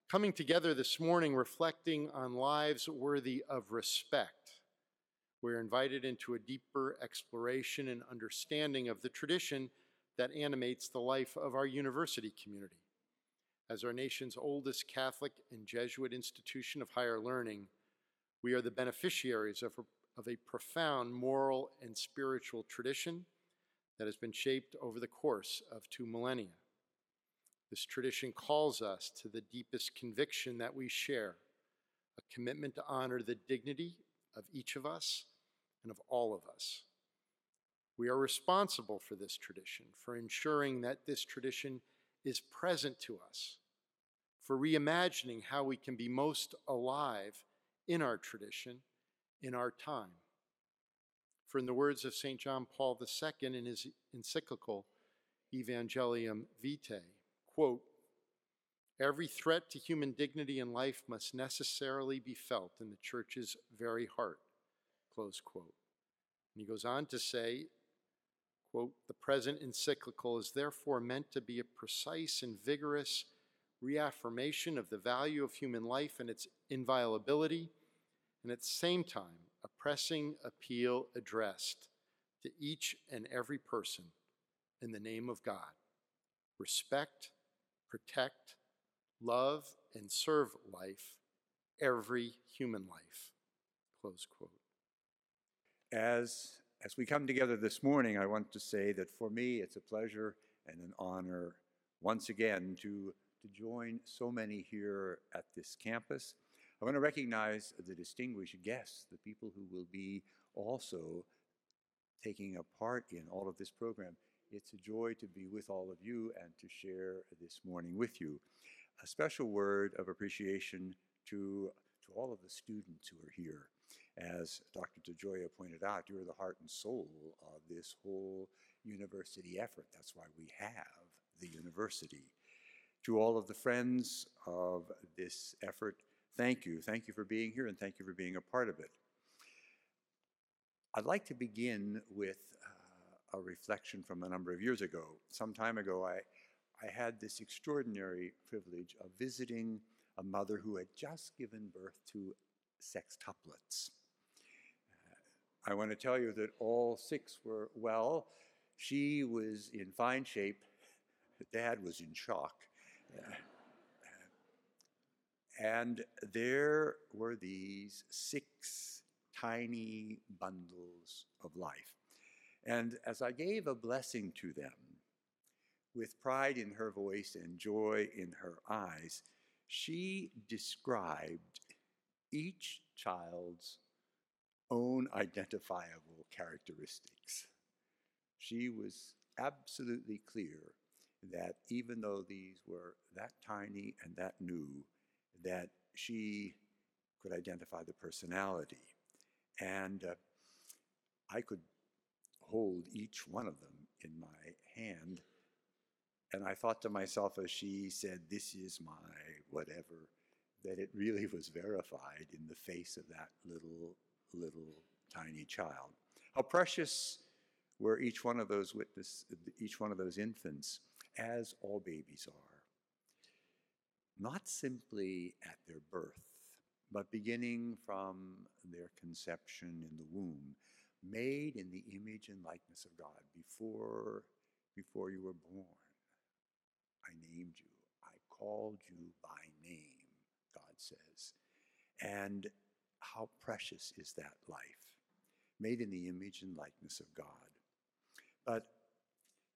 Coming together this morning, reflecting on lives worthy of respect, we're invited into a deeper exploration and understanding of the tradition that animates the life of our university community. As our nation's oldest Catholic and Jesuit institution of higher learning, we are the beneficiaries of a profound moral and spiritual tradition that has been shaped over the course of 2 millennia. This tradition calls us to the deepest conviction that we share, a commitment to honor the dignity of each of us and of all of us. We are responsible for this tradition, for ensuring that this tradition is present to us, for reimagining how we can be most alive in our tradition, in our time. For in the words of St. John Paul II in his encyclical Evangelium Vitae, quote, "Every threat to human dignity and life must necessarily be felt in the Church's very heart," close quote. And he goes on to say, quote, "The present encyclical is therefore meant to be a precise and vigorous reaffirmation of the value of human life and its inviolability, and at the same time, a pressing appeal addressed to each and every person in the name of God. Respect, protect, love, and serve life, every human life," close quote. As we come together this morning, I want to say that for me, it's a pleasure and an honor once again to join so many here at this campus. I want to recognize the distinguished guests, the people who will be also taking a part in all of this program. It's a joy to be with all of you and to share this morning with you. A special word of appreciation to all of the students who are here. As Dr. DeGioia pointed out, you're the heart and soul of this whole university effort. That's why we have the university. To all of the friends of this effort, thank you. Thank you for being here, and thank you for being a part of it. I'd like to begin with a reflection from a number of years ago. Some time ago, I had this extraordinary privilege of visiting a mother who had just given birth to sextuplets. I want to tell you that all 6 were well. She was in fine shape. Dad was in shock. And there were these 6 tiny bundles of life. And as I gave a blessing to them, with pride in her voice and joy in her eyes, she described each child's own identifiable characteristics. She was absolutely clear that even though these were that tiny and that new, that she could identify the personality. And I could hold each one of them in my hand. And I thought to myself as she said, "This is my whatever," that it really was verified in the face of that little tiny child. How precious were each one of those infants, as all babies are. Not simply at their birth, but beginning from their conception in the womb, made in the image and likeness of God before you were born. I named you. I called you by name, God says. And how precious is that life, made in the image and likeness of God. But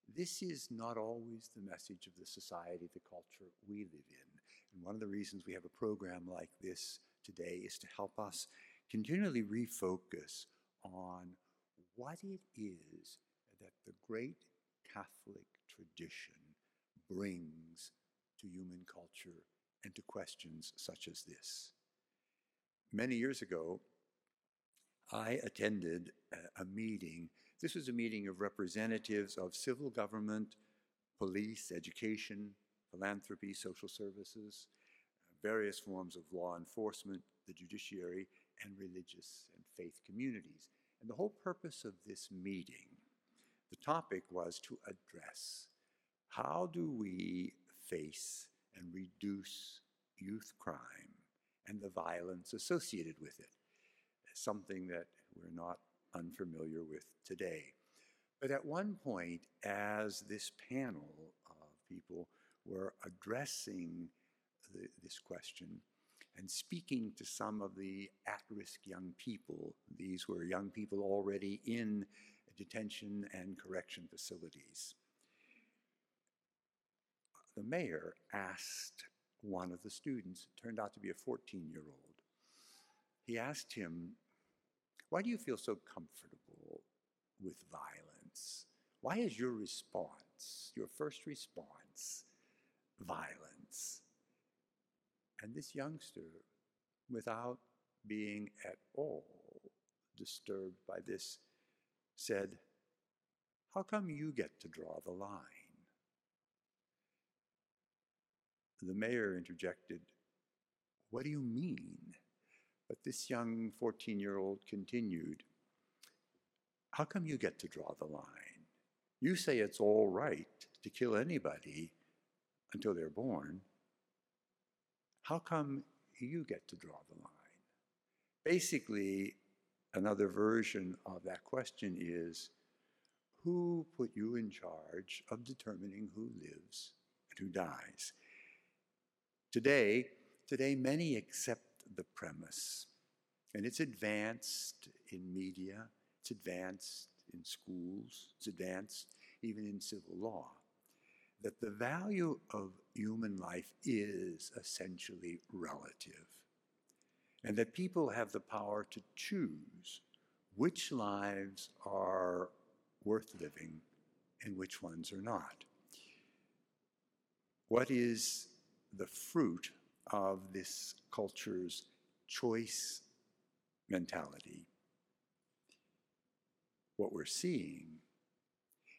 this is not always the message of the society, the culture we live in. And one of the reasons we have a program like this today is to help us continually refocus on what it is that the great Catholic tradition brings to human culture and to questions such as this. Many years ago, I attended a meeting. This was a meeting of representatives of civil government, police, education, philanthropy, social services, various forms of law enforcement, the judiciary, and religious and faith communities. And the whole purpose of this meeting, the topic was to address how do we face and reduce youth crime and the violence associated with it, something that we're not unfamiliar with today. But at one point, as this panel of people were addressing this question and speaking to some of the at-risk young people, these were young people already in detention and correction facilities, the mayor asked one of the students, it turned out to be a 14-year-old, he asked him, "Why do you feel so comfortable with violence? Why is your response, your first response, violence?" And this youngster, without being at all disturbed by this, said, "How come you get to draw the line?" The mayor interjected, "What do you mean?" But this young 14-year-old continued, "How come you get to draw the line? You say it's all right to kill anybody until they're born. How come you get to draw the line?" Basically, another version of that question is, who put you in charge of determining who lives and who dies? Today, many accept the premise, and it's advanced in media, it's advanced in schools, it's advanced even in civil law, that the value of human life is essentially relative, and that people have the power to choose which lives are worth living and which ones are not. What is the fruit of this culture's choice mentality? What we're seeing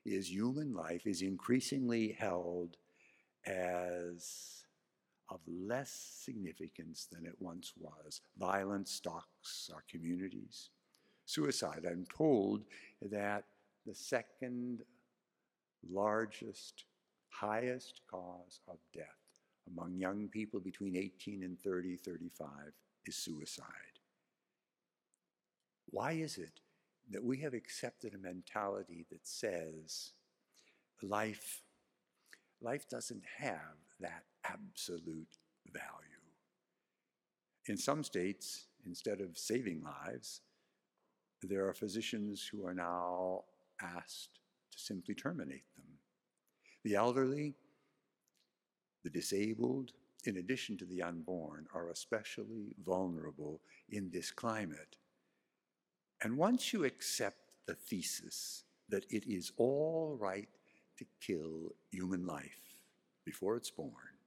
is human life is increasingly held as of less significance than it once was. Violence stalks our communities. Suicide, I'm told that the second largest, highest cause of death among young people between 18 and 35 is suicide. Why is it that we have accepted a mentality that says life doesn't have that absolute value? In some states, instead of saving lives, there are physicians who are now asked to simply terminate them. The elderly, the disabled, in addition to the unborn, are especially vulnerable in this climate. And once you accept the thesis that it is all right to kill human life before it's born,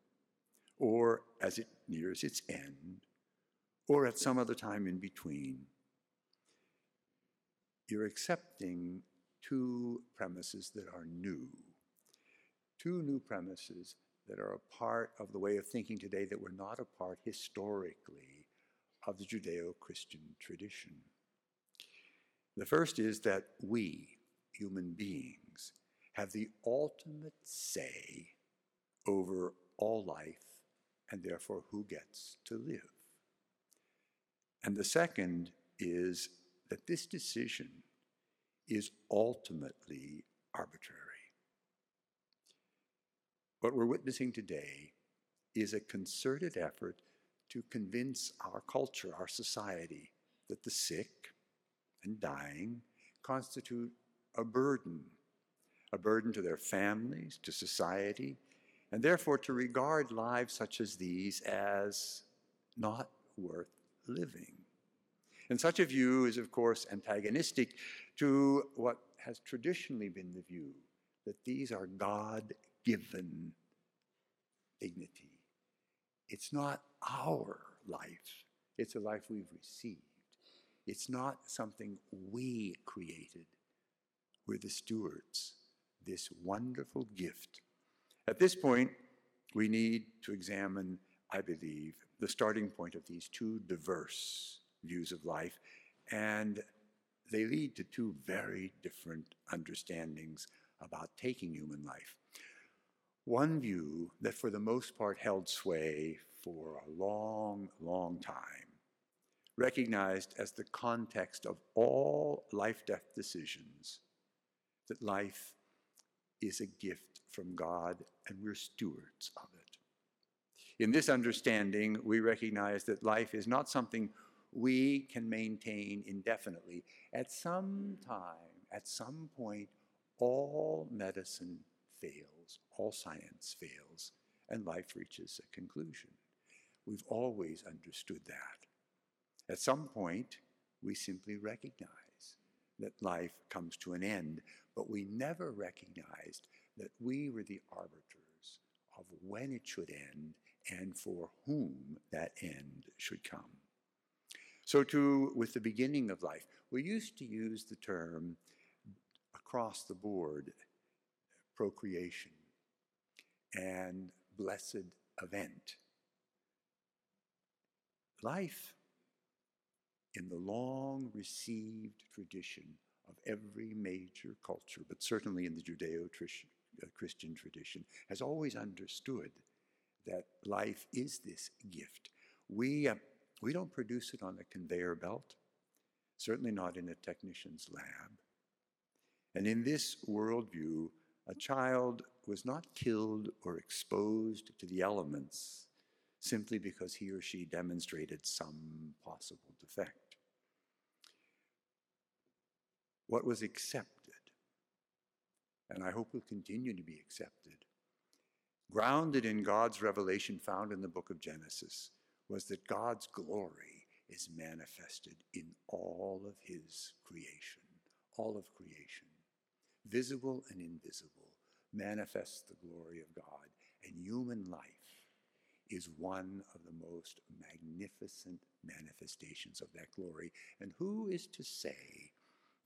or as it nears its end, or at some other time in between, you're accepting two premises that are new. Two new premises that are a part of the way of thinking today that were not a part historically of the Judeo-Christian tradition. The first is that we, human beings, have the ultimate say over all life and therefore who gets to live. And the second is that this decision is ultimately arbitrary. What we're witnessing today is a concerted effort to convince our culture, our society, that the sick and dying constitute a burden to their families, to society, and therefore to regard lives such as these as not worth living. And such a view is, of course, antagonistic to what has traditionally been the view, that these are God-given dignity. It's not our life. It's a life we've received. It's not something we created. We're the stewards, this wonderful gift. At this point, we need to examine, I believe, the starting point of these two diverse views of life, and they lead to two very different understandings about taking human life. One view that for the most part held sway for a long, long time, recognized as the context of all life-death decisions, that life is a gift from God and we're stewards of it. In this understanding, we recognize that life is not something we can maintain indefinitely. At some time, at some point, all medicine fails, all science fails, and life reaches a conclusion. We've always understood that. At some point, we simply recognize that life comes to an end, but we never recognized that we were the arbiters of when it should end and for whom that end should come. So too, with the beginning of life, we used to use the term across the board, procreation and blessed event. Life, in the long received tradition of every major culture, but certainly in the Judeo-Christian tradition, has always understood that life is this gift. We don't produce it on a conveyor belt, certainly not in a technician's lab. And in this worldview, a child was not killed or exposed to the elements simply because he or she demonstrated some possible defect. What was accepted, and I hope will continue to be accepted, grounded in God's revelation found in the book of Genesis, was that God's glory is manifested in all of his creation, all of creation. Visible and invisible, manifests the glory of God, and human life is one of the most magnificent manifestations of that glory. And who is to say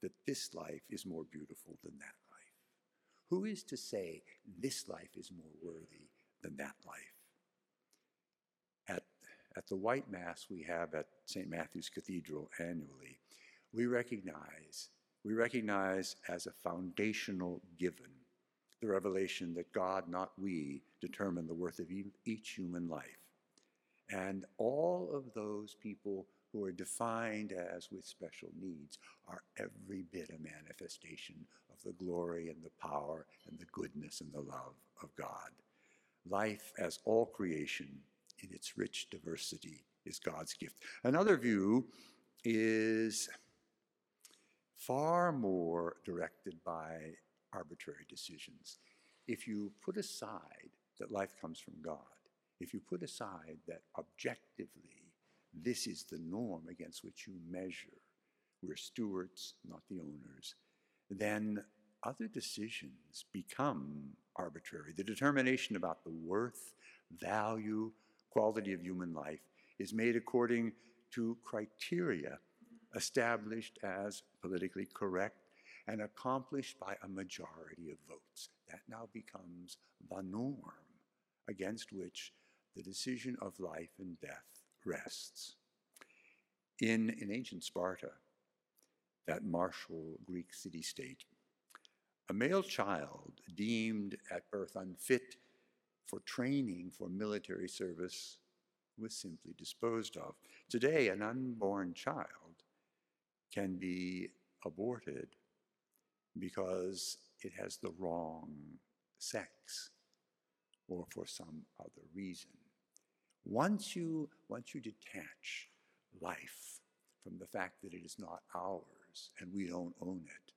that this life is more beautiful than that life? Who is to say this life is more worthy than that life? At the White Mass we have at St. Matthew's Cathedral annually, we recognize as a foundational given the revelation that God, not we, determine the worth of each human life. And all of those people who are defined as with special needs are every bit a manifestation of the glory and the power and the goodness and the love of God. Life, as all creation, in its rich diversity, is God's gift. Another view is far more directed by arbitrary decisions. If you put aside that life comes from God, if you put aside that objectively this is the norm against which you measure, we're stewards, not the owners, then other decisions become arbitrary. The determination about the worth, value, quality of human life is made according to criteria established as politically correct and accomplished by a majority of votes. That now becomes the norm against which the decision of life and death rests. In ancient Sparta, that martial Greek city-state, a male child deemed at birth unfit for training for military service was simply disposed of. Today, an unborn child can be aborted because it has the wrong sex or for some other reason. Once you detach life from the fact that it is not ours and we don't own it,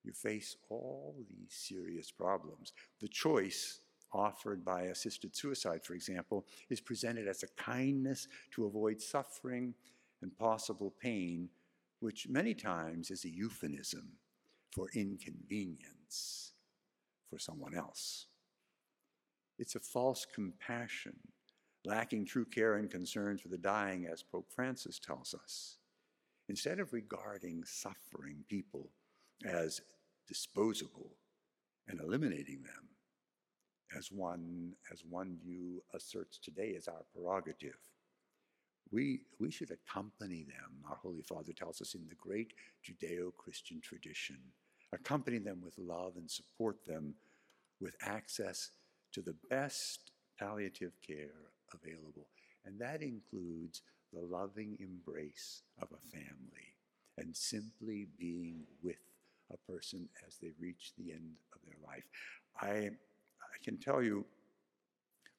you face all these serious problems. The choice offered by assisted suicide, for example, is presented as a kindness to avoid suffering and possible pain, which many times is a euphemism for inconvenience for someone else. It's a false compassion, lacking true care and concern for the dying, as Pope Francis tells us. Instead of regarding suffering people as disposable and eliminating them, as one view asserts today as our prerogative, we should accompany them, our Holy Father tells us, in the great Judeo-Christian tradition, accompany them with love and support them with access to the best palliative care available. And that includes the loving embrace of a family and simply being with a person as they reach the end of their life. I can tell you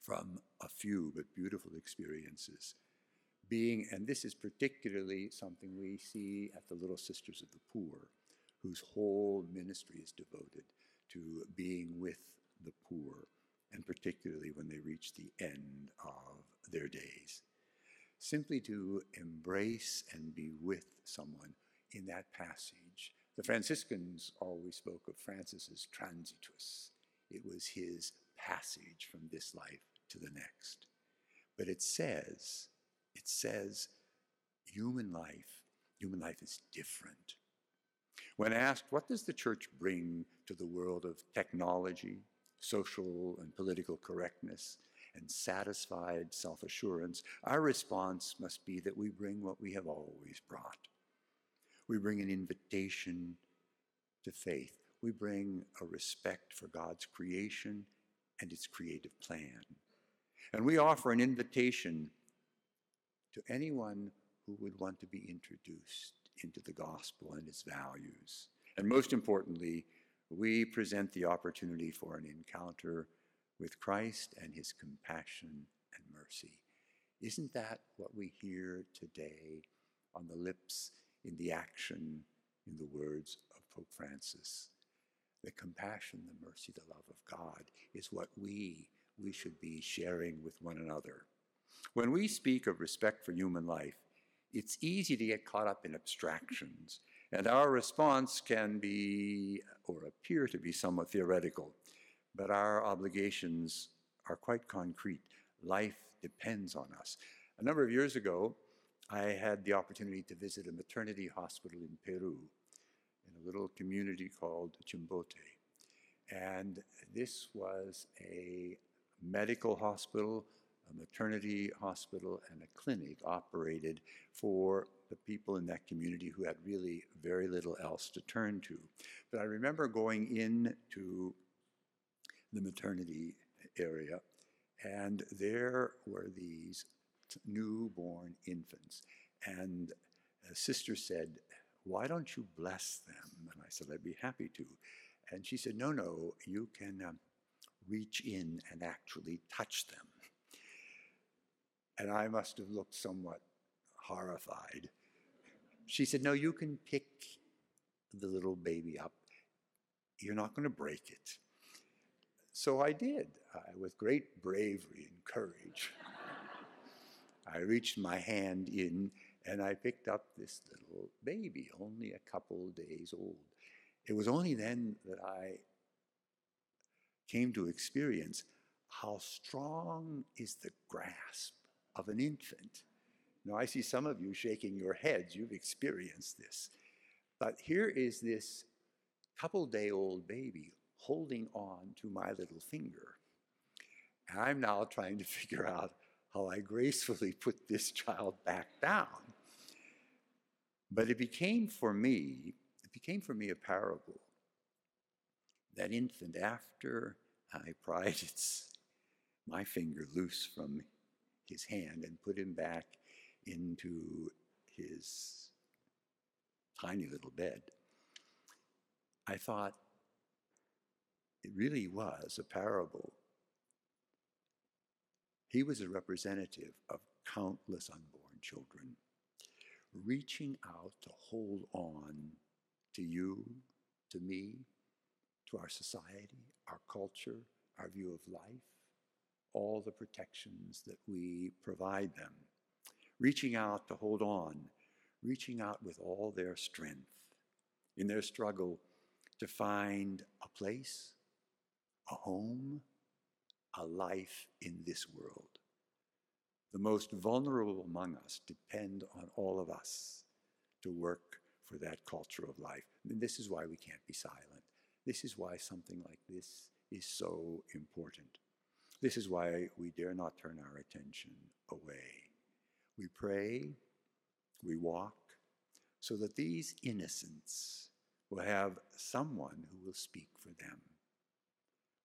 from a few but beautiful experiences, and this is particularly something we see at the Little Sisters of the Poor, whose whole ministry is devoted to being with the poor, and particularly when they reach the end of their days. Simply to embrace and be with someone in that passage. The Franciscans always spoke of Francis as transitus. It was his passage from this life to the next. But it says human life is different. When asked, what does the church bring to the world of technology, social and political correctness, and satisfied self-assurance, our response must be that we bring what we have always brought. We bring an invitation to faith. We bring a respect for God's creation and its creative plan. And we offer an invitation to anyone who would want to be introduced into the gospel and its values. And most importantly, we present the opportunity for an encounter with Christ and his compassion and mercy. Isn't that what we hear today on the lips, in the action, in the words of Pope Francis? The compassion, the mercy, the love of God is what we should be sharing with one another. When we speak of respect for human life, it's easy to get caught up in abstractions, and our response can be, or appear to be, somewhat theoretical. But our obligations are quite concrete. Life depends on us. A number of years ago, I had the opportunity to visit a maternity hospital in Peru, in a little community called Chimbote. And this was a medical hospital, a maternity hospital, and a clinic operated for the people in that community who had really very little else to turn to. But I remember going into the maternity area, and there were these newborn infants. And a sister said, "Why don't you bless them?" And I said, "I'd be happy to." And she said, no, you can reach in and actually touch them. And I must have looked somewhat horrified. She said, "No, you can pick the little baby up. You're not going to break it." So I did, with great bravery and courage. I reached my hand in and I picked up this little baby, only a couple days old. It was only then that I came to experience how strong is the grasp of an infant. Now, I see some of you shaking your heads. You've experienced this. But here is this couple-day-old baby holding on to my little finger. And I'm now trying to figure out how I gracefully put this child back down. But it became for me a parable. That infant, after I pried my finger loose from his hand and put him back into his tiny little bed, I thought it really was a parable. He was a representative of countless unborn children, reaching out to hold on to you, to me, to our society, our culture, our view of life, all the protections that we provide them, reaching out to hold on, reaching out with all their strength in their struggle to find a place, a home, a life in this world. The most vulnerable among us depend on all of us to work for that culture of life. And this is why we can't be silent. This is why something like this is so important. This is why we dare not turn our attention away. We pray, we walk, so that these innocents will have someone who will speak for them.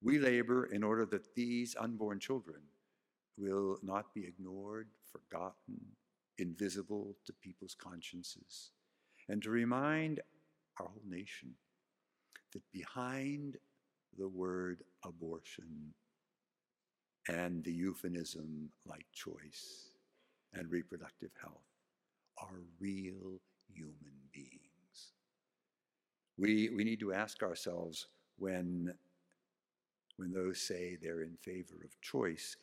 We labor in order that these unborn children will not be ignored, forgotten, invisible to people's consciences, and to remind our whole nation that behind the word abortion and the euphemism like choice and reproductive health are real human beings. We need to ask ourselves when those say they're in favor of choice,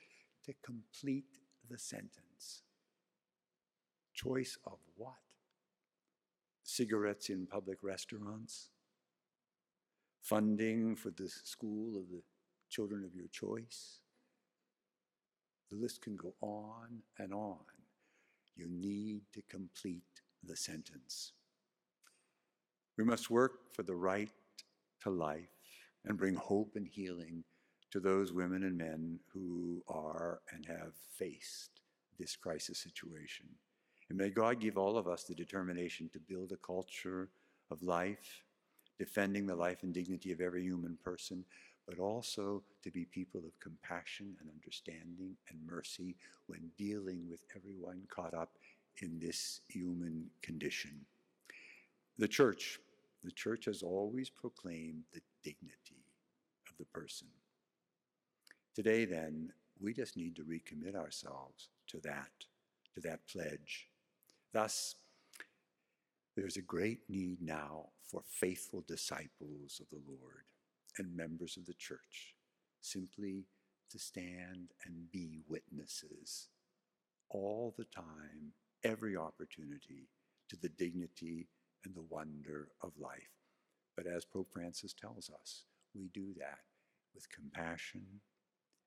to complete the sentence. Choice of what? Cigarettes in public restaurants? Funding for the school of the children of your choice? The list can go on and on. You need to complete the sentence. We must work for the right to life and bring hope and healing to those women and men who are and have faced this crisis situation. And may God give all of us the determination to build a culture of life, defending the life and dignity of every human person, but also to be people of compassion and understanding and mercy when dealing with everyone caught up in this human condition. The church has always proclaimed the dignity of the person. Today, then, we just need to recommit ourselves to that pledge. Thus, there's a great need now for faithful disciples of the Lord and members of the church, simply to stand and be witnesses all the time, every opportunity, to the dignity and the wonder of life. But as Pope Francis tells us, we do that with compassion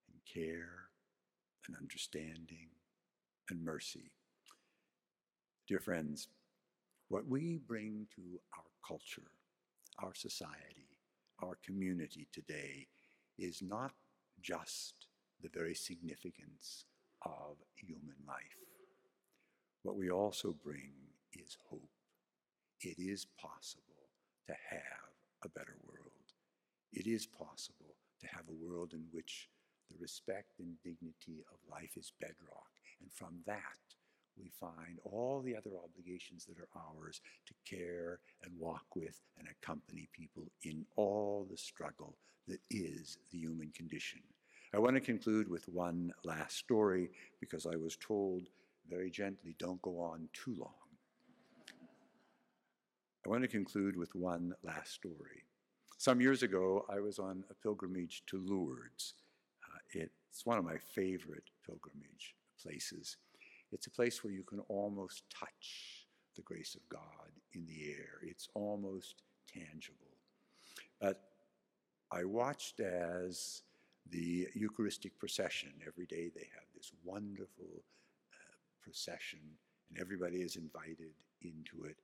and care and understanding and mercy. Dear friends, what we bring to our culture, our society, our community today is not just the very significance of human life. What we also bring is hope. It is possible to have a better world. It is possible to have a world in which the respect and dignity of life is bedrock. And from that, we find all the other obligations that are ours to care and walk with and accompany people in all the struggle that is the human condition. I want to conclude with one last story because I was told very gently, don't go on too long. I want to conclude with one last story. Some years ago, I was on a pilgrimage to Lourdes. It's one of my favorite pilgrimage places. It's a place where you can almost touch the grace of God in the air. It's almost tangible. But I watched as the Eucharistic procession, every day they have this wonderful procession, and everybody is invited into it.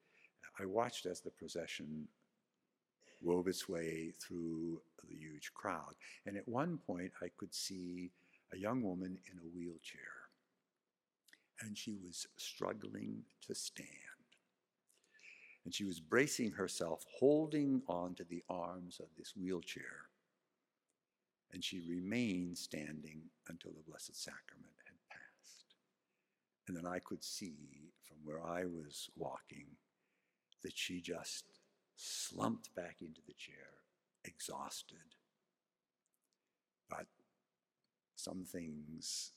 I watched as the procession wove its way through the huge crowd. And at one point, I could see a young woman in a wheelchair. And she was struggling to stand. And she was bracing herself, holding on to the arms of this wheelchair. And she remained standing until the Blessed Sacrament had passed. And then I could see from where I was walking that she just slumped back into the chair, exhausted. But some things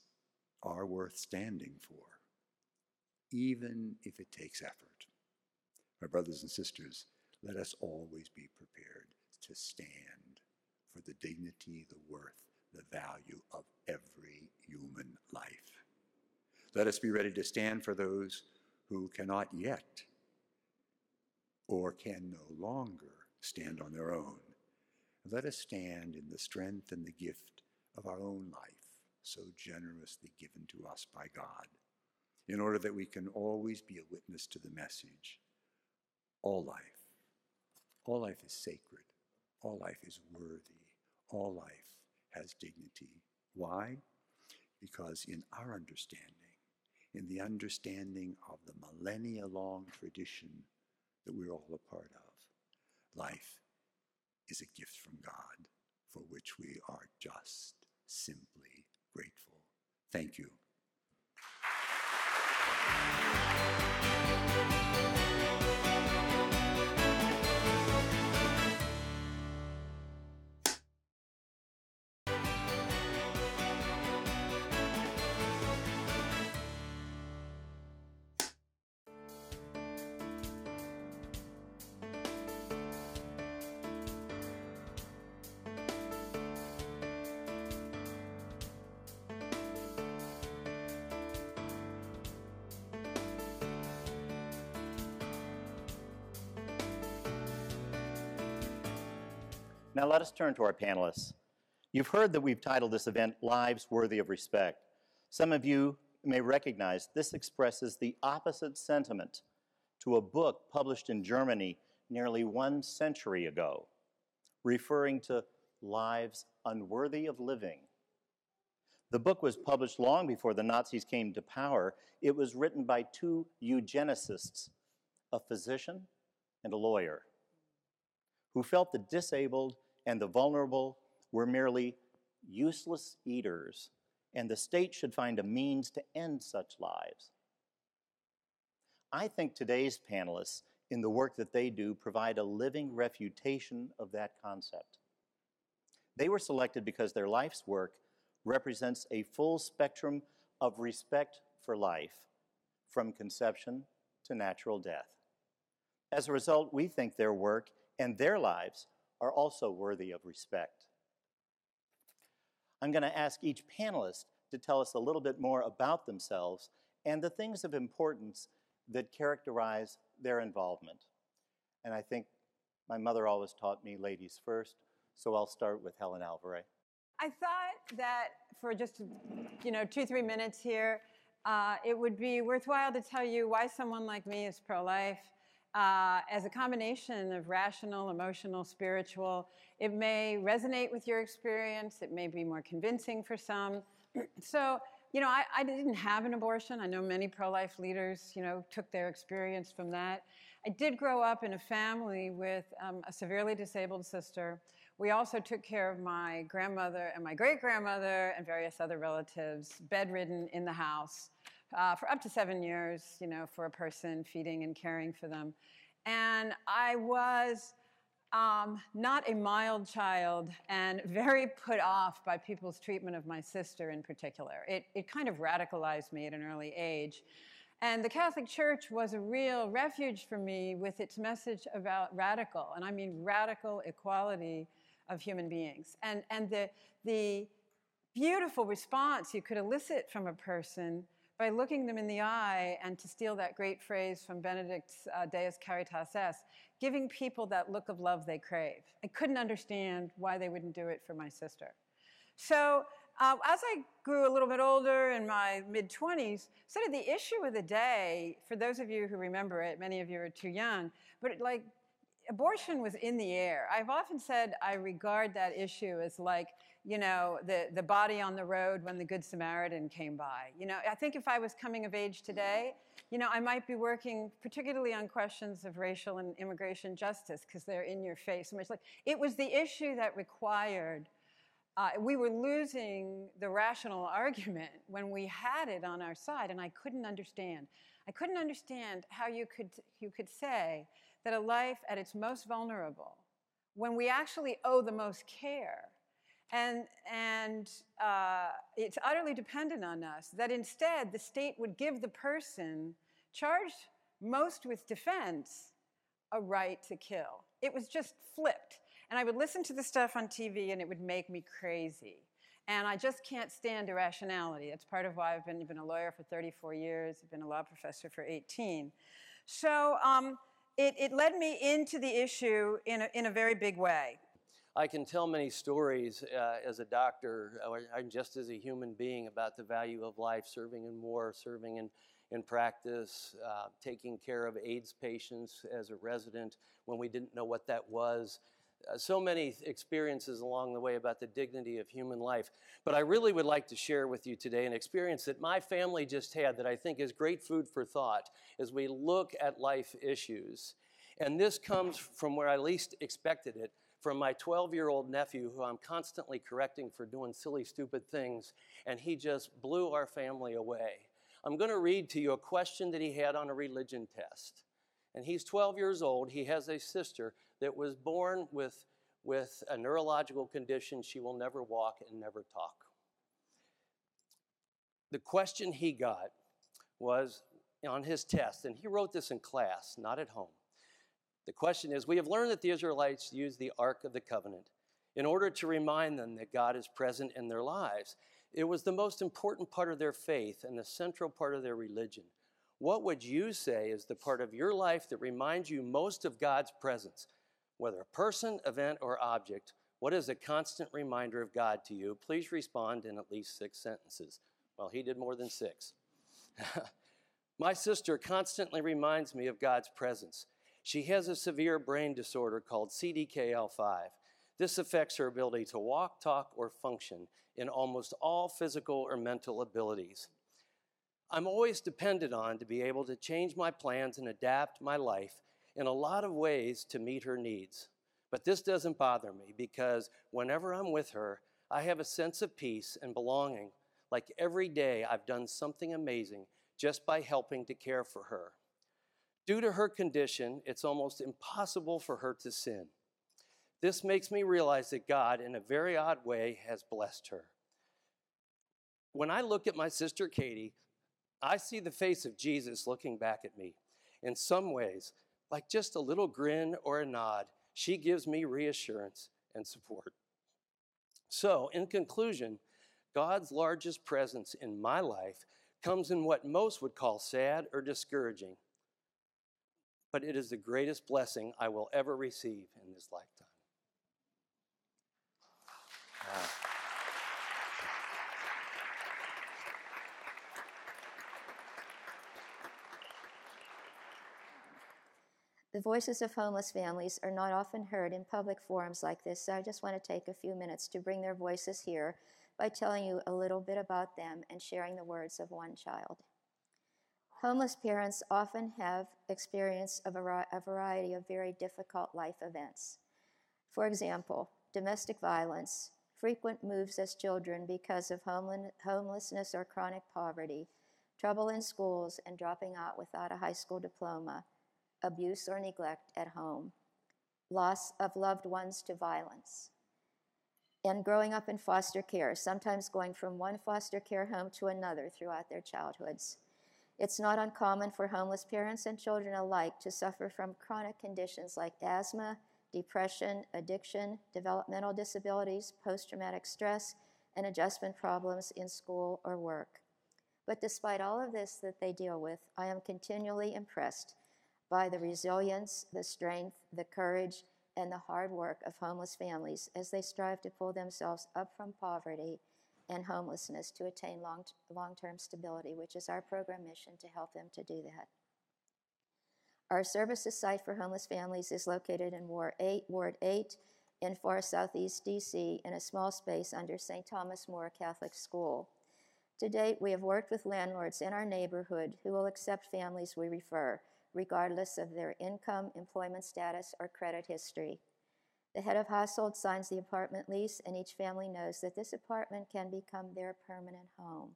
are worth standing for, even if it takes effort. My brothers and sisters, let us always be prepared to stand for the dignity, the worth, the value of every human life. Let us be ready to stand for those who cannot yet or can no longer stand on their own. Let us stand in the strength and the gift of our own life, so generously given to us by God, in order that we can always be a witness to the message. All life is sacred. All life is worthy. All life has dignity. Why? Because in our understanding, in the understanding of the millennia-long tradition that we're all a part of, life is a gift from God for which we are just simply grateful. Thank you. Now let us turn to our panelists. You've heard that we've titled this event, Lives Worthy of Respect. Some of you may recognize this expresses the opposite sentiment to a book published in Germany nearly 1 century ago, referring to lives unworthy of living. The book was published long before the Nazis came to power. It was written by 2 eugenicists, a physician and a lawyer, who felt the disabled and the vulnerable were merely useless eaters, and the state should find a means to end such lives. I think today's panelists, in the work that they do, provide a living refutation of that concept. They were selected because their life's work represents a full spectrum of respect for life, from conception to natural death. As a result, we think their work and their lives are also worthy of respect. I'm going to ask each panelist to tell us a little bit more about themselves and the things of importance that characterize their involvement. And I think my mother always taught me ladies first, so I'll start with Helen Alva Ray. I thought that for just 2-3 minutes here, it would be worthwhile to tell you why someone like me is pro-life. As a combination of rational, emotional, spiritual. It may resonate with your experience. It may be more convincing for some. So, I didn't have an abortion. I know many pro-life leaders, took their experience from that. I did grow up in a family with a severely disabled sister. We also took care of my grandmother and my great-grandmother and various other relatives, bedridden in the house. For up to 7 years, for a person, feeding and caring for them. And I was not a mild child and very put off by people's treatment of my sister in particular. It kind of radicalized me at an early age. And the Catholic Church was a real refuge for me with its message about radical, and I mean radical equality of human beings. And the beautiful response you could elicit from a person by looking them in the eye, and to steal that great phrase from Benedict's Deus Caritas Est, giving people that look of love they crave. I couldn't understand why they wouldn't do it for my sister. So as I grew a little bit older, in my mid-20s, sort of the issue of the day, for those of you who remember it, many of you are too young, but abortion was in the air. I've often said I regard that issue as like, the body on the road when the Good Samaritan came by. I think if I was coming of age today, I might be working particularly on questions of racial and immigration justice because they're in your face. It was the issue that required, we were losing the rational argument when we had it on our side, and I couldn't understand. I couldn't understand how you could say that a life at its most vulnerable, when we actually owe the most care, and it's utterly dependent on us, that instead the state would give the person charged most with defense a right to kill. It was just flipped. And I would listen to the stuff on TV and it would make me crazy. And I just can't stand irrationality. That's part of why I've been a lawyer for 34 years. I've been a law professor for 18. So it led me into the issue in a very big way. I can tell many stories as a doctor, and just as a human being, about the value of life, serving in war, serving in practice, taking care of AIDS patients as a resident when we didn't know what that was. So many experiences along the way about the dignity of human life. But I really would like to share with you today an experience that my family just had that I think is great food for thought as we look at life issues. And this comes from where I least expected it, from my 12-year-old nephew, who I'm constantly correcting for doing silly, stupid things, and he just blew our family away. I'm going to read to you a question that he had on a religion test. And he's 12 years old. He has a sister that was born with a neurological condition. She will never walk and never talk. The question he got was on his test, and he wrote this in class, not at home. The question is, we have learned that the Israelites used the Ark of the Covenant in order to remind them that God is present in their lives. It was the most important part of their faith and the central part of their religion. What would you say is the part of your life that reminds you most of God's presence? Whether a person, event, or object, what is a constant reminder of God to you? Please respond in at least 6 sentences. Well, he did more than 6. My sister constantly reminds me of God's presence. She has a severe brain disorder called CDKL5. This affects her ability to walk, talk, or function in almost all physical or mental abilities. I'm always dependent on to be able to change my plans and adapt my life in a lot of ways to meet her needs. But this doesn't bother me because whenever I'm with her, I have a sense of peace and belonging. Like every day I've done something amazing just by helping to care for her. Due to her condition, it's almost impossible for her to sin. This makes me realize that God, in a very odd way, has blessed her. When I look at my sister Katie, I see the face of Jesus looking back at me. In some ways, like just a little grin or a nod, she gives me reassurance and support. So, in conclusion, God's largest presence in my life comes in what most would call sad or discouraging, but it is the greatest blessing I will ever receive in this lifetime. Wow. The voices of homeless families are not often heard in public forums like this, so I just want to take a few minutes to bring their voices here by telling you a little bit about them and sharing the words of one child. Homeless parents often have experienced a variety of very difficult life events. For example, domestic violence, frequent moves as children because of homelessness or chronic poverty, trouble in schools and dropping out without a high school diploma, abuse or neglect at home, loss of loved ones to violence, and growing up in foster care, sometimes going from one foster care home to another throughout their childhoods. It's not uncommon for homeless parents and children alike to suffer from chronic conditions like asthma, depression, addiction, developmental disabilities, post-traumatic stress, and adjustment problems in school or work. But despite all of this that they deal with, I am continually impressed by the resilience, the strength, the courage, and the hard work of homeless families as they strive to pull themselves up from poverty and homelessness to attain long-term stability, which is our program mission to help them to do that. Our services site for homeless families is located in Ward 8 in far southeast DC in a small space under St. Thomas More Catholic School. To date, we have worked with landlords in our neighborhood who will accept families we refer, regardless of their income, employment status, or credit history. The head of household signs the apartment lease, and each family knows that this apartment can become their permanent home.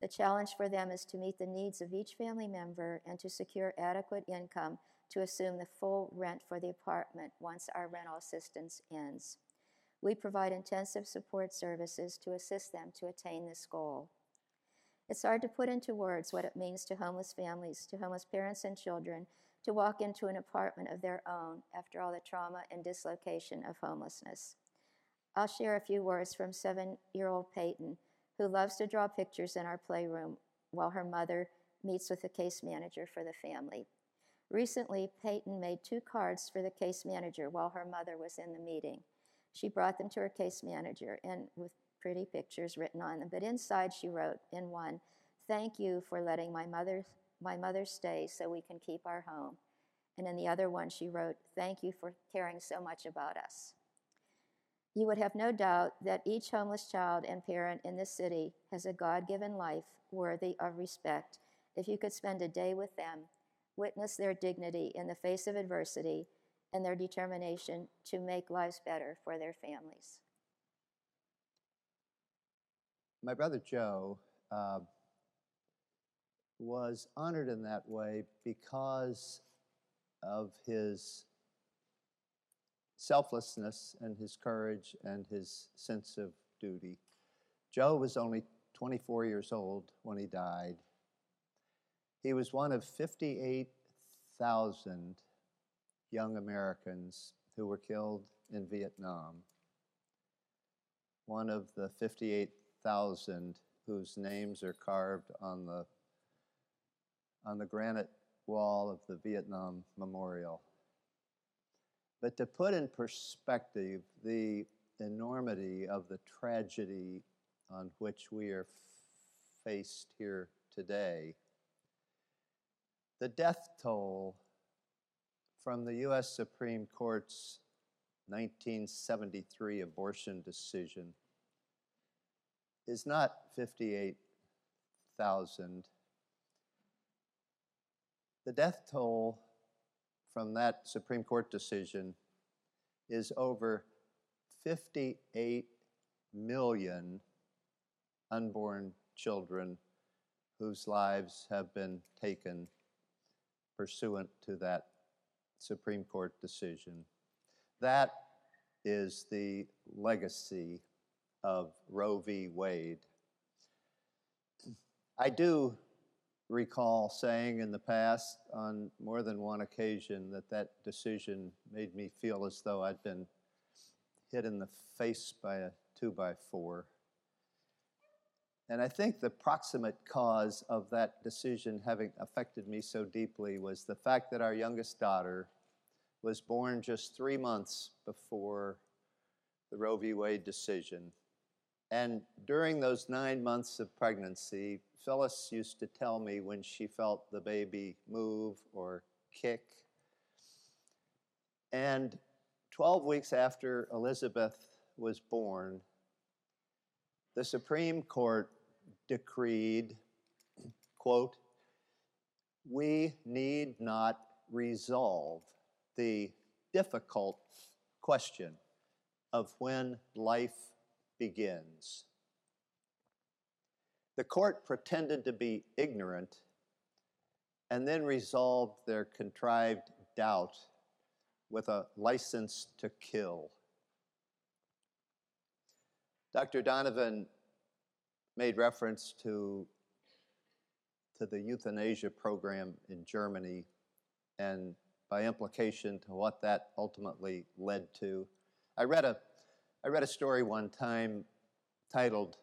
The challenge for them is to meet the needs of each family member and to secure adequate income to assume the full rent for the apartment once our rental assistance ends. We provide intensive support services to assist them to attain this goal. It's hard to put into words what it means to homeless families, to homeless parents and children, to walk into an apartment of their own after all the trauma and dislocation of homelessness. I'll share a few words from 7-year-old Peyton, who loves to draw pictures in our playroom while her mother meets with the case manager for the family. Recently, Peyton made 2 cards for the case manager while her mother was in the meeting. She brought them to her case manager and with pretty pictures written on them, but inside she wrote in one, "Thank you for letting my mother stay so we can keep our home." And in the other one she wrote, "Thank you for caring so much about us." You would have no doubt that each homeless child and parent in this city has a God-given life worthy of respect if you could spend a day with them, witness their dignity in the face of adversity, and their determination to make lives better for their families. My brother Joe was honored in that way because of his selflessness and his courage and his sense of duty. Joe was only 24 years old when he died. He was one of 58,000 young Americans who were killed in Vietnam. One of the 58,000 whose names are carved on the granite wall of the Vietnam Memorial. But to put in perspective the enormity of the tragedy on which we are faced here today, the death toll from the U.S. Supreme Court's 1973 abortion decision is not 58,000. The death toll from that Supreme Court decision is over 58 million unborn children whose lives have been taken pursuant to that Supreme Court decision. That is the legacy of Roe v. Wade. I do recall saying in the past on more than one occasion that that decision made me feel as though I'd been hit in the face by a 2x4. And I think the proximate cause of that decision having affected me so deeply was the fact that our youngest daughter was born just 3 months before the Roe v. Wade decision. And during those 9 months of pregnancy, Phyllis used to tell me when she felt the baby move or kick. And 12 weeks after Elizabeth was born, the Supreme Court decreed, quote, "We need not resolve the difficult question of when life begins." The court pretended to be ignorant and then resolved their contrived doubt with a license to kill. Dr. Donovan made reference to the euthanasia program in Germany and by implication to what that ultimately led to. I read a story one time titled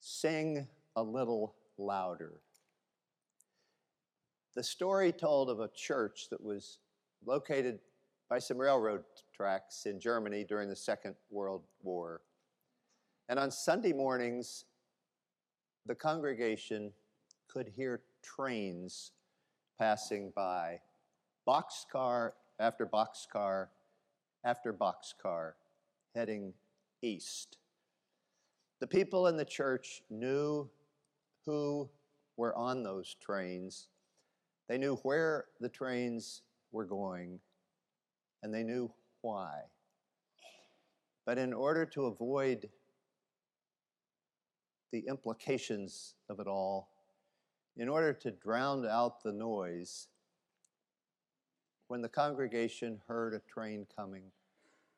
"Sing a Little Louder." The story told of a church that was located by some railroad tracks in Germany during the Second World War. And on Sunday mornings, the congregation could hear trains passing by, boxcar after boxcar after boxcar, heading east. The people in the church knew who were on those trains. They knew where the trains were going, and they knew why. But in order to avoid the implications of it all, in order to drown out the noise, when the congregation heard a train coming,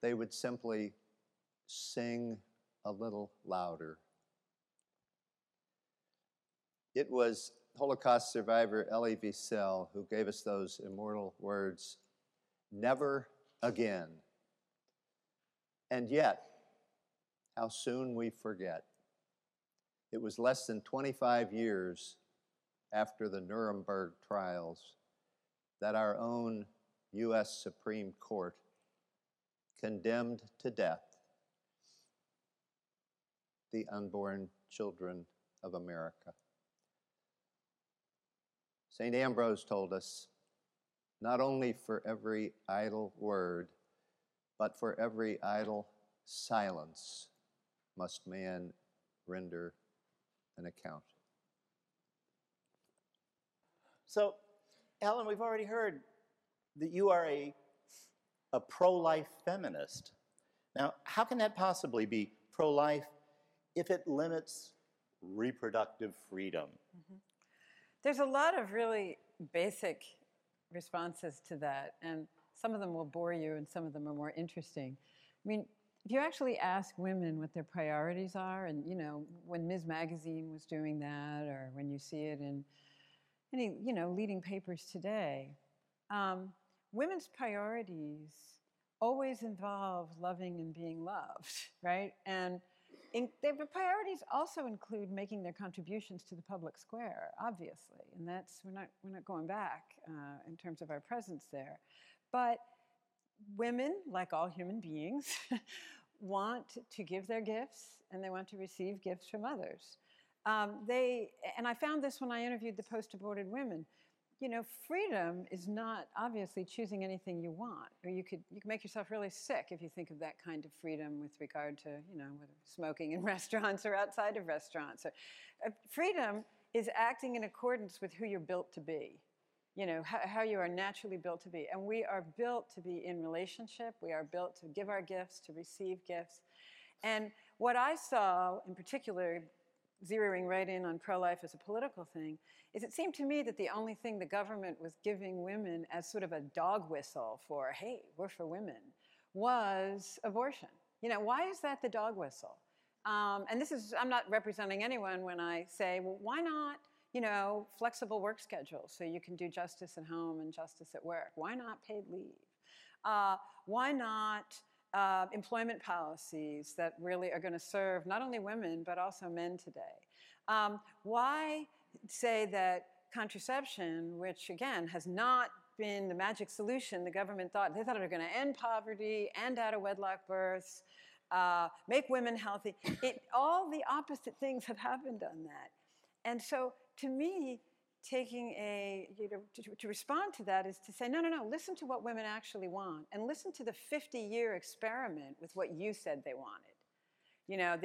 they would simply sing a little louder. It was Holocaust survivor Elie Wiesel who gave us those immortal words, "Never again." And yet, how soon we forget. It was less than 25 years after the Nuremberg trials that our own U.S. Supreme Court condemned to death the unborn children of America. St. Ambrose told us, not only for every idle word, but for every idle silence must man render an account. So, Helen, we've already heard that you are a pro-life feminist. Now, how can that possibly be pro-life if it limits reproductive freedom? Mm-hmm. There's a lot of really basic responses to that, and some of them will bore you and some of them are more interesting. I mean, if you actually ask women what their priorities are, and you know, when Ms. Magazine was doing that, or when you see it in any, you know, leading papers today, women's priorities always involve loving and being loved, right? And their priorities also include making their contributions to the public square, obviously, and that's we're not going back in terms of our presence there. But women, like all human beings, want to give their gifts and they want to receive gifts from others. And I found this when I interviewed the post-aborted women. You know, freedom is not obviously choosing anything you want, or you could make yourself really sick if you think of that kind of freedom with regard to, you know, whether smoking in restaurants or outside of restaurants. Freedom is acting in accordance with who you're built to be, you know, how you are naturally built to be. And we are built to be in relationship. We are built to give our gifts, to receive gifts. And what I saw in particular, zeroing right in on pro-life as a political thing, is it seemed to me that the only thing the government was giving women as sort of a dog whistle for, hey, we're for women, was abortion. You know, why is that the dog whistle? And this is, I'm not representing anyone when I say, well, why not, you know, flexible work schedules so you can do justice at home and justice at work? Why not paid leave? Why not employment policies that really are going to serve not only women but also men today? Why say that contraception, which again has not been the magic solution the government thought, they thought it was going to end poverty, end out-of-wedlock births, make women healthy. All the opposite things have happened on that. And so to me, taking to respond to that is to say, no, listen to what women actually want, and listen to the 50-year experiment with what you said they wanted. You know,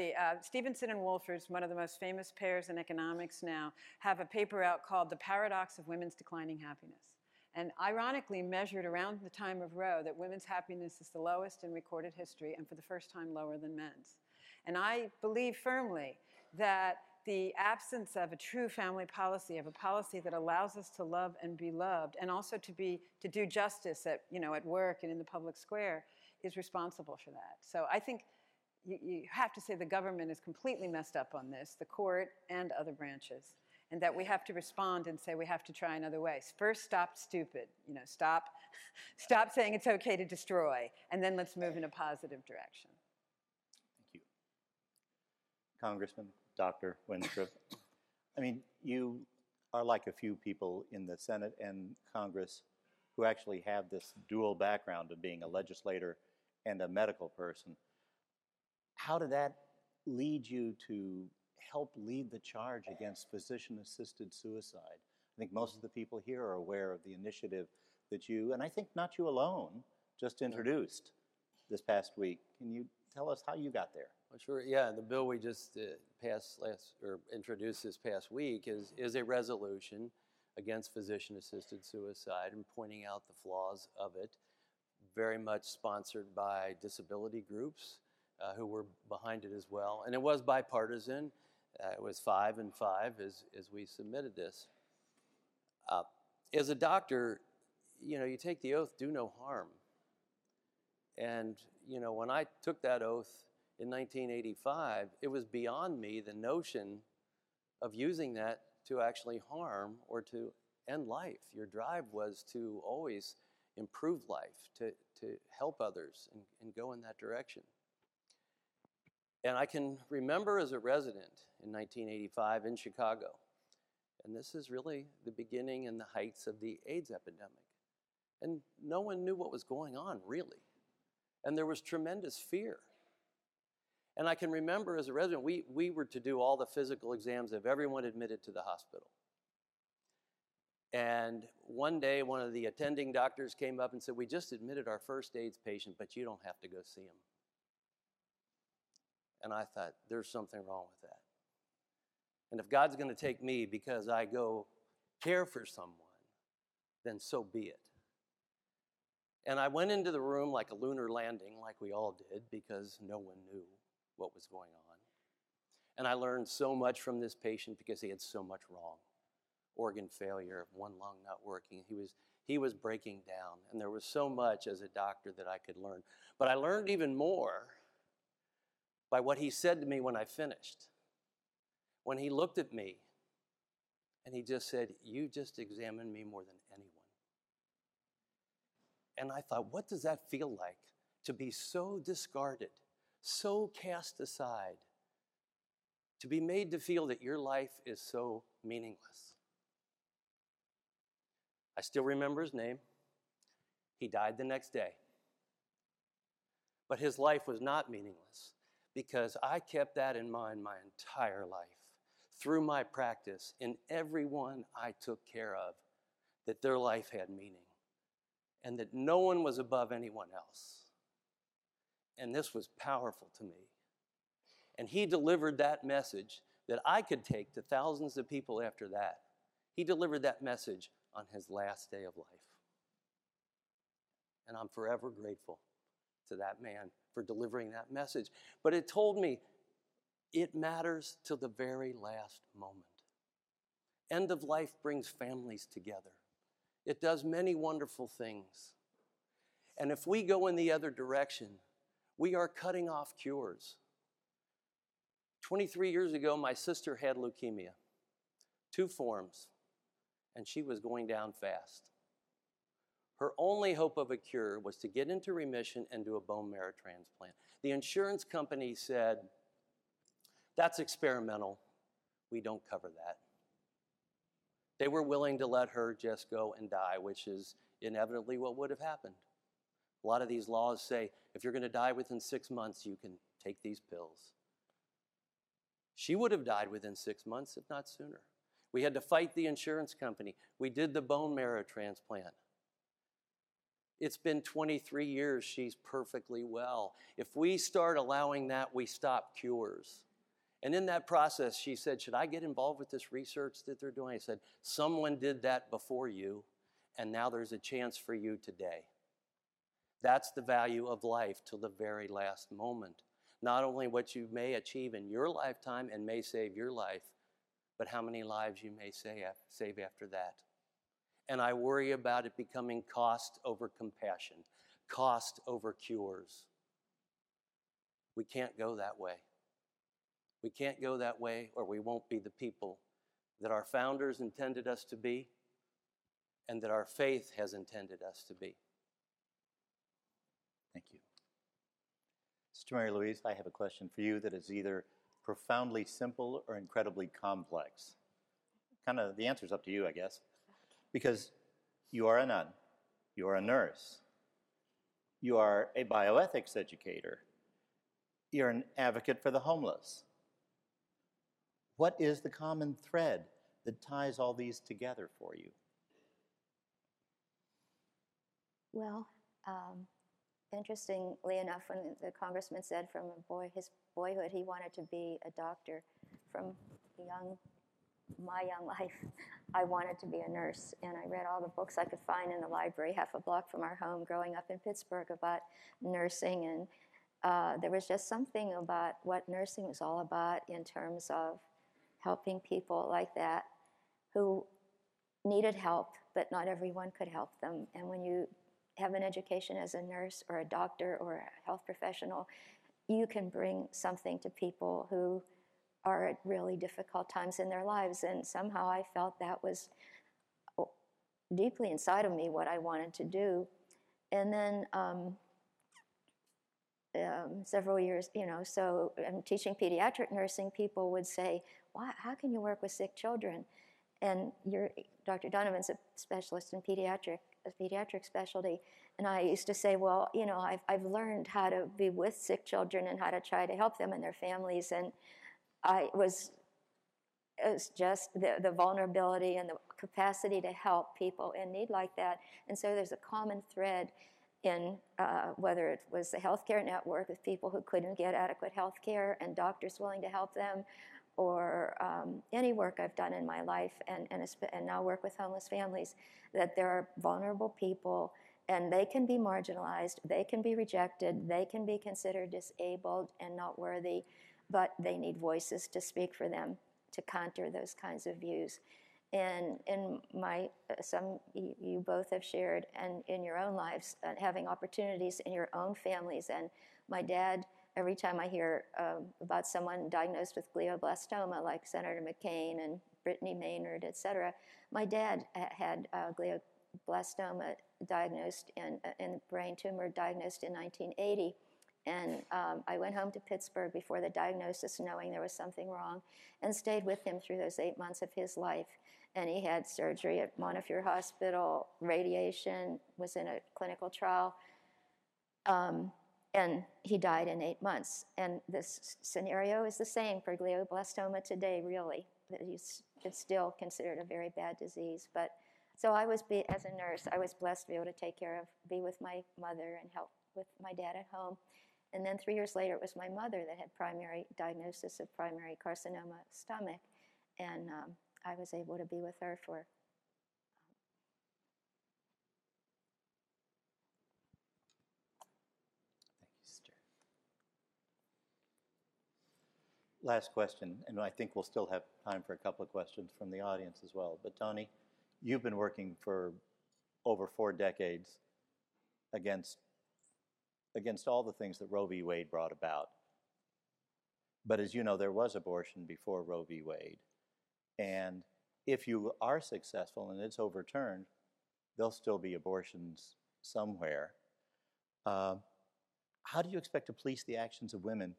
Stevenson and Wolfers, one of the most famous pairs in economics now, have a paper out called The Paradox of Women's Declining Happiness. And ironically measured around the time of Roe that women's happiness is the lowest in recorded history and for the first time lower than men's. And I believe firmly that the absence of a true family policy, of a policy that allows us to love and be loved, and also to do justice at, you know, at work and in the public square, is responsible for that. So I think you have to say the government is completely messed up on this, the court and other branches, and that we have to respond and say we have to try another way. First, stop stupid. You know, stop saying it's okay to destroy, and then let's move in a positive direction. Thank you. Congressman Dr. Winstrup, I mean, you are like a few people in the Senate and Congress who actually have this dual background of being a legislator and a medical person. How did that lead you to help lead the charge against physician-assisted suicide? I think most of the people here are aware of the initiative that you, and I think not you alone, just introduced this past week. Can you tell us how you got there? Well, sure. Yeah, the bill we just introduced this past week is a resolution against physician-assisted suicide and pointing out the flaws of it. Very much sponsored by disability groups who were behind it as well, and it was bipartisan. It was 5 and 5 as we submitted this. As a doctor, you know, you take the oath, do no harm. And you know, when I took that oath in 1985, it was beyond me the notion of using that to actually harm or to end life. Your drive was to always improve life, to help others and go in that direction. And I can remember as a resident in 1985 in Chicago, and this is really the beginning and the heights of the AIDS epidemic. And no one knew what was going on, really. And there was tremendous fear. And I can remember as a resident, we were to do all the physical exams of everyone admitted to the hospital. And one day, one of the attending doctors came up and said, we just admitted our first AIDS patient, but you don't have to go see him. And I thought, there's something wrong with that. And if God's going to take me because I go care for someone, then so be it. And I went into the room like a lunar landing, like we all did, because no one knew what was going on. And I learned so much from this patient because he had so much wrong. Organ failure, one lung not working. He was breaking down. And there was so much as a doctor that I could learn. But I learned even more by what he said to me when I finished. When he looked at me and he just said, "You just examined me more than anyone." And I thought, what does that feel like? To be so discarded, so cast aside, to be made to feel that your life is so meaningless. I still remember his name. He died the next day. But his life was not meaningless because I kept that in mind my entire life. Through my practice, in everyone I took care of, that their life had meaning and that no one was above anyone else. And this was powerful to me. And he delivered that message that I could take to thousands of people after that. He delivered that message on his last day of life. And I'm forever grateful to that man for delivering that message. But it told me it matters till the very last moment. End of life brings families together. It does many wonderful things. And if we go in the other direction, we are cutting off cures. 23 years ago, my sister had leukemia, 2 forms, and she was going down fast. Her only hope of a cure was to get into remission and do a bone marrow transplant. The insurance company said, "That's experimental. We don't cover that." They were willing to let her just go and die, which is inevitably what would have happened. A lot of these laws say, if you're going to die within 6 months, you can take these pills. She would have died within 6 months, if not sooner. We had to fight the insurance company. We did the bone marrow transplant. It's been 23 years. She's perfectly well. If we start allowing that, we stop cures. And in that process, she said, "Should I get involved with this research that they're doing?" I said, "Someone did that before you, and now there's a chance for you today." That's the value of life till the very last moment. Not only what you may achieve in your lifetime and may save your life, but how many lives you may save after that. And I worry about it becoming cost over compassion, cost over cures. We can't go that way. We can't go that way, or we won't be the people that our founders intended us to be and that our faith has intended us to be. Thank you. Sister Mary Louise, I have a question for you that is either profoundly simple or incredibly complex. Kind of, the answer's up to you, I guess. Because you are a nun, you are a nurse, you are a bioethics educator, you're an advocate for the homeless. What is the common thread that ties all these together for you? Well, interestingly enough, when the congressman said from his boyhood he wanted to be a doctor, from my young life, I wanted to be a nurse. And I read all the books I could find in the library half a block from our home growing up in Pittsburgh about nursing. And there was just something about what nursing was all about in terms of helping people like that who needed help, but not everyone could help them. And when you have an education as a nurse or a doctor or a health professional, you can bring something to people who are at really difficult times in their lives. And somehow I felt that was deeply inside of me what I wanted to do. And then several years, so I'm teaching pediatric nursing, people would say, "Why, how can you work with sick children?" And Dr. Donovan's a specialist in pediatric specialty. And I used to say, well, I've learned how to be with sick children and how to try to help them and their families. And it was just the vulnerability and the capacity to help people in need like that. And so there's a common thread in whether it was the healthcare network with people who couldn't get adequate health care and doctors willing to help them, or any work I've done in my life, and now work with homeless families, that there are vulnerable people, and they can be marginalized, they can be rejected, they can be considered disabled and not worthy, but they need voices to speak for them, to counter those kinds of views. And in some you both have shared, and in your own lives, having opportunities in your own families. And my dad, every time I hear about someone diagnosed with glioblastoma, like Senator McCain and Brittany Maynard, et cetera, my dad had glioblastoma diagnosed, in brain tumor diagnosed in 1980. And I went home to Pittsburgh before the diagnosis, knowing there was something wrong, and stayed with him through those 8 months of his life. And he had surgery at Montefiore Hospital, radiation, was in a clinical trial, and he died in 8 months. And this scenario is the same for glioblastoma today, really. It's still considered a very bad disease. But so as a nurse, I was blessed to be able to be with my mother and help with my dad at home. And then 3 years later, it was my mother that had primary diagnosis of primary carcinoma stomach. And I was able to be with her for Thank you, sister. Last question, and I think we'll still have time for a couple of questions from the audience as well. But Tony, you've been working for over 4 decades against all the things that Roe v. Wade brought about. But as you know, there was abortion before Roe v. Wade. And if you are successful and it's overturned, there'll still be abortions somewhere. How do you expect to police the actions of women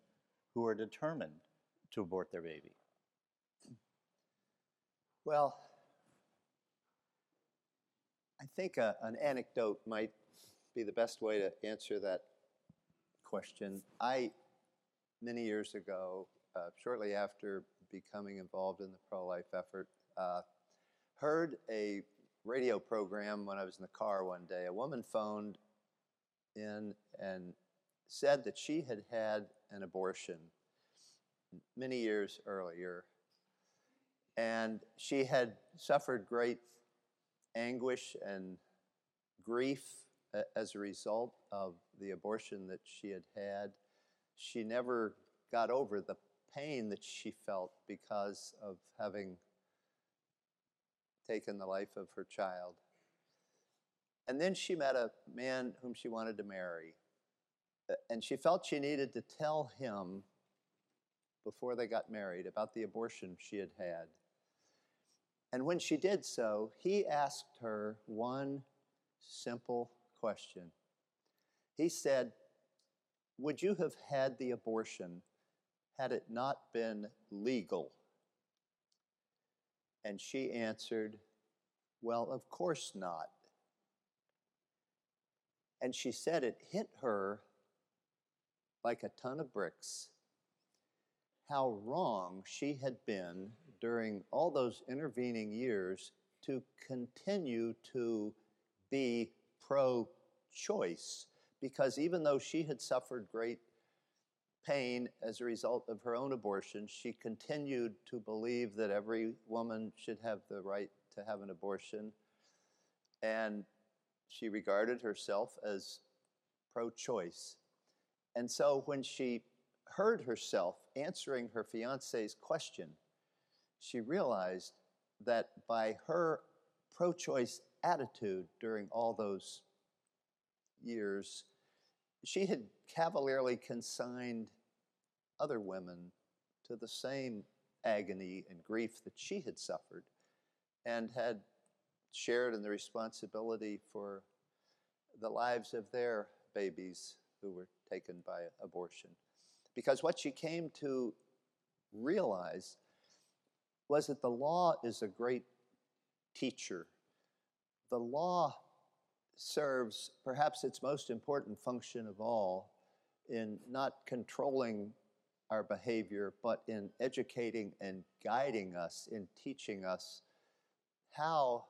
who are determined to abort their baby? Well, I think an anecdote might be the best way to answer that question. Many years ago, shortly after becoming involved in the pro-life effort, heard a radio program when I was in the car one day. A woman phoned in and said that she had had an abortion many years earlier, and she had suffered great anguish and grief as a result of the abortion that she had had. She never got over the pain that she felt because of having taken the life of her child. And then she met a man whom she wanted to marry. And she felt she needed to tell him before they got married about the abortion she had had. And when she did so, he asked her one simple question. He said, "Would you have had the abortion had it not been legal?" And she answered, "Well, of course not." And she said it hit her like a ton of bricks how wrong she had been during all those intervening years to continue to be pro-choice, because even though she had suffered great pain as a result of her own abortion, she continued to believe that every woman should have the right to have an abortion, and she regarded herself as pro-choice. And so when she heard herself answering her fiance's question, she realized that by her pro-choice attitude during all those years, she had cavalierly consigned other women to the same agony and grief that she had suffered, and had shared in the responsibility for the lives of their babies who were taken by abortion. Because what she came to realize was that the law is a great teacher. The law serves perhaps its most important function of all in not controlling our behavior, but in educating and guiding us, in teaching us how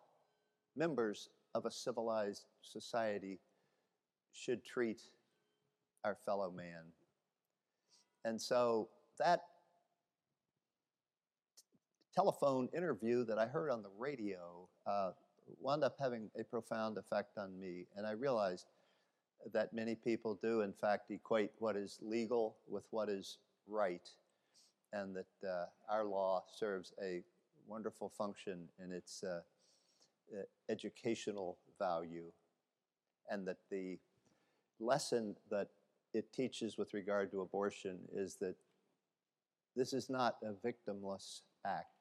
members of a civilized society should treat our fellow man. And so that telephone interview that I heard on the radio wound up having a profound effect on me. And I realized that many people do, in fact, equate what is legal with what is right, and that our law serves a wonderful function in its educational value, and that the lesson that it teaches with regard to abortion is that this is not a victimless act.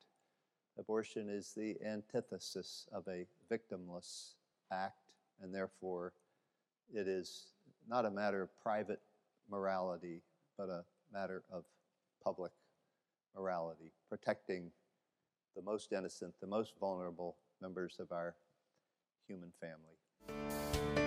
Abortion is the antithesis of a victimless act, and therefore it is not a matter of private morality, but a matter of public morality, protecting the most innocent, the most vulnerable members of our human family.